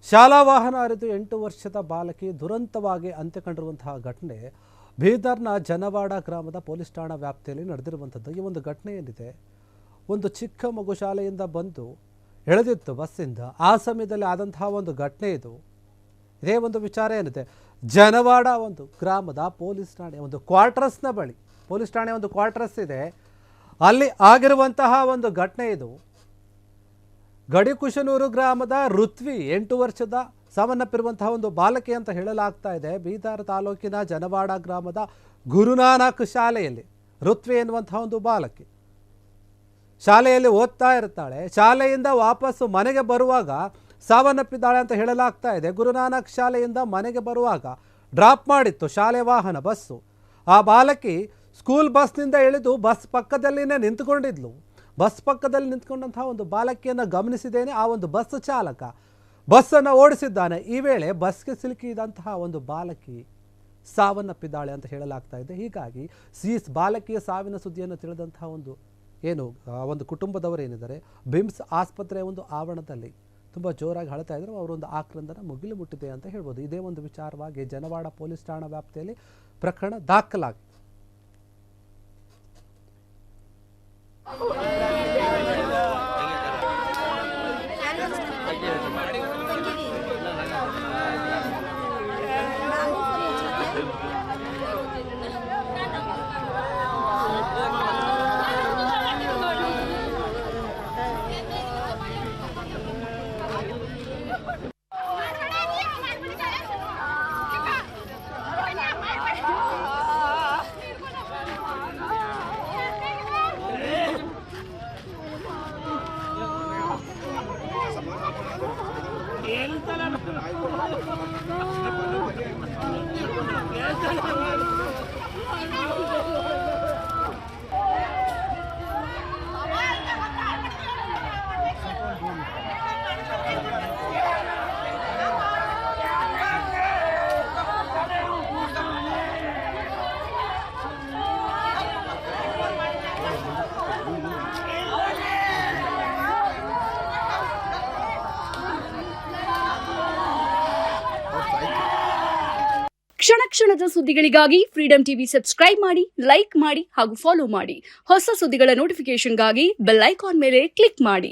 ಶಾಲಾ ವಾಹನ ಹರಿದು 8 ವರ್ಷದ ಬಾಲಕಿ ದುರಂತವಾಗಿ ಅಂತ್ಯ ಕಂಡಿರುವಂತಹ ಘಟನೆ ಬೀದರ್ನ ಜನವಾಡ ಗ್ರಾಮದ ಪೊಲೀಸ್ ಠಾಣಾ ವ್ಯಾಪ್ತಿಯಲ್ಲಿ ನಡೆದಿರುವಂಥದ್ದು. ಈ ಒಂದು ಘಟನೆ ಏನಿದೆ, ಒಂದು ಚಿಕ್ಕ ಮಗು ಶಾಲೆಯಿಂದ ಬಂದು ಎಳೆದಿತ್ತು ಬಸ್ಸಿಂದ. ಆ ಸಮಯದಲ್ಲಿ ಆದಂತಹ ಒಂದು ಘಟನೆ ಇದು. ಇದೇ ಒಂದು ವಿಚಾರ ಏನಿದೆ, ಜನವಾಡ ಒಂದು ಗ್ರಾಮದ ಪೊಲೀಸ್ ಠಾಣೆ ಒಂದು ಕ್ವಾರ್ಟರ್ಸ್ನ ಬಳಿ, ಪೊಲೀಸ್ ಠಾಣೆ ಒಂದು ಕ್ವಾರ್ಟರ್ಸ್ ಇದೆ, ಅಲ್ಲಿ ಆಗಿರುವಂತಹ ಒಂದು ಘಟನೆ ಇದು. ಗಡಿಕುಶನೂರು ಗ್ರಾಮದ ಋತ್ವಿ 8 ವರ್ಷದ ಸಾವನ್ನಪ್ಪಿರುವಂತಹ ಒಂದು ಬಾಲಕಿ ಅಂತ ಹೇಳಲಾಗ್ತಾ ಇದೆ. ಬೀದರ್ ತಾಲೂಕಿನ ಜನವಾಡ ಗ್ರಾಮದ ಗುರುನಾನಕ್ ಶಾಲೆಯಲ್ಲಿ ಋತ್ವಿ ಎನ್ನುವಂತಹ ಒಂದು ಬಾಲಕಿ ಶಾಲೆಯಲ್ಲಿ ಓದ್ತಾ ಇರ್ತಾಳೆ. ಶಾಲೆಯಿಂದ ವಾಪಸ್ಸು ಮನೆಗೆ ಬರುವಾಗ ಸಾವನ್ನಪ್ಪಿದ್ದಾಳೆ ಅಂತ ಹೇಳಲಾಗ್ತಾ ಇದೆ. ಗುರುನಾನಕ್ ಶಾಲೆಯಿಂದ ಮನೆಗೆ ಬರುವಾಗ ಡ್ರಾಪ್ ಮಾಡಿತ್ತು ಶಾಲೆ ವಾಹನ ಬಸ್ಸು. ಆ ಬಾಲಕಿ ಸ್ಕೂಲ್ ಬಸ್ನಿಂದ ಇಳಿದು ಬಸ್ ಪಕ್ಕದಲ್ಲಿನೇ ನಿಂತುಕೊಂಡಿದ್ಲು. ಬಸ್ ಪಕ್ಕದಲ್ಲಿ ನಿಂತ್ಕೊಂಡಂತಹ ಒಂದು ಬಾಲಕಿಯನ್ನು ಗಮನಿಸಿದ್ದೇನೆ. ಆ ಒಂದು ಬಸ್ ಚಾಲಕ ಬಸ್ಸನ್ನು ಓಡಿಸಿದ್ದಾನೆ. ಈ ವೇಳೆ ಬಸ್ಗೆ ಸಿಲುಕಿದಂತಹ ಒಂದು ಬಾಲಕಿ ಸಾವನ್ನಪ್ಪಿದ್ದಾಳೆ ಅಂತ ಹೇಳಲಾಗ್ತಾ ಇದೆ. ಹೀಗಾಗಿ ಬಾಲಕಿಯ ಸಾವಿನ ಸುದ್ದಿಯನ್ನು ತಿಳಿದಂತಹ ಒಂದು ಕುಟುಂಬದವರೇನಿದ್ದಾರೆ, ಬಿಮ್ಸ್ ಆಸ್ಪತ್ರೆಯ ಒಂದು ಆವರಣದಲ್ಲಿ ತುಂಬ ಜೋರಾಗಿ ಅಳ್ತಾ ಇದ್ರು. ಅವರೊಂದು ಆಕ್ರಂದನ ಮುಗಿಲು ಮುಟ್ಟಿದೆ ಅಂತ ಹೇಳ್ಬೋದು. ಇದೇ ಒಂದು ವಿಚಾರವಾಗಿ ಜನವಾಡ ಪೊಲೀಸ್ ಠಾಣಾ ವ್ಯಾಪ್ತಿಯಲ್ಲಿ ಪ್ರಕರಣ ದಾಖಲಾಗಿದೆ. ಕ್ಷಣ ಕ್ಷಣದ ಸುದ್ದಿಗಳಿಗಾಗಿ ಫ್ರೀಡಂ ಟಿವಿ ಸಬ್ಸ್ಕ್ರೈಬ್ ಮಾಡಿ, ಲೈಕ್ ಮಾಡಿ ಹಾಗೂ ಫಾಲೋ ಮಾಡಿ. ಹೊಸ ಸುದ್ದಿಗಳ ನೋಟಿಫಿಕೇಶನ್ಗಾಗಿ ಬೆಲ್ ಐಕಾನ್ ಮೇಲೆ ಕ್ಲಿಕ್ ಮಾಡಿ.